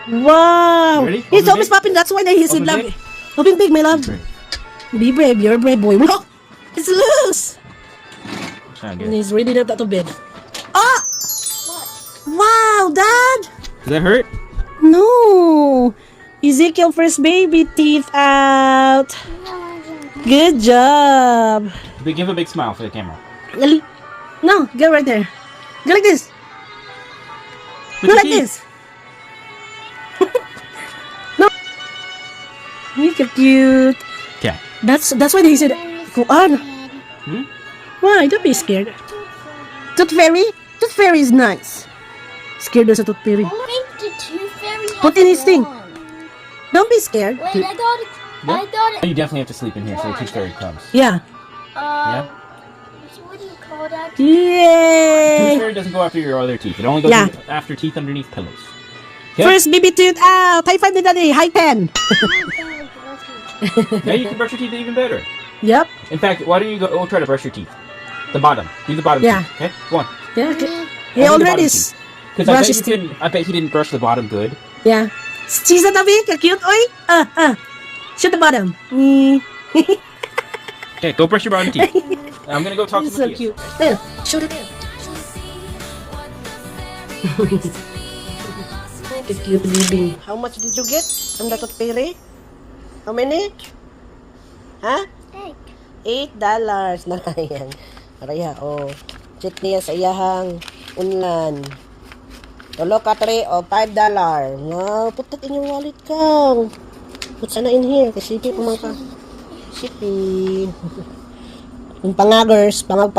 Wow. Ready? He's Open always big. popping. That's why he's in Open love. big. Open big, my love. Great. Be brave. You're a brave boy. Look, it's loose. Try And again. he's ready to to bed. Ah! What? Wow, Dad. Does that hurt? No. Ezekiel first baby teeth out. Good job. Give a big smile for the camera. No, go right there. Go like this. Put Go your like teeth. this. No. You're cute. Okay. That's why they said go on. Hmm? Why? Don't be scared. Tooth fairy? Tooth fairy is nice. Scared does a tooth fairy. I think the tooth fairy has Put in his thing. one. Don't be scared. Wait, I thought it. You definitely have to sleep in here so the tooth fairy comes. Yeah. Yeah? What do you call that? Tooth Yay! fairy doesn't go after your other teeth. It only goes Yeah. after teeth underneath pillows. Okay? First baby tooth out. High five to daddy. High 10. Now you can brush your teeth even better. Yep. In fact, why don't you go try to brush your teeth? The bottom. Do the bottom Yeah. teeth. Okay? Go on. Yeah. Okay. He Only the already bottom is. Because Brush his I bet he didn't brush the bottom good. Yeah. Cheese na tabi. Cute. Oy. Shoot the bottom. Okay, go brush your bottom teeth. I'm gonna go talk He's to so Matthias. cute. There. Show it there. The cute baby. How much did you get from the tooth fairy? How many? Ha? $8 na yan. Araya, oh. Check niya sa iyahang unlan. Tulo ka 3 o $5. No, put that in your wallet kang. Put sana in here. Kasi sipi pa ka. Sipi. Yung pangagers. Pangag.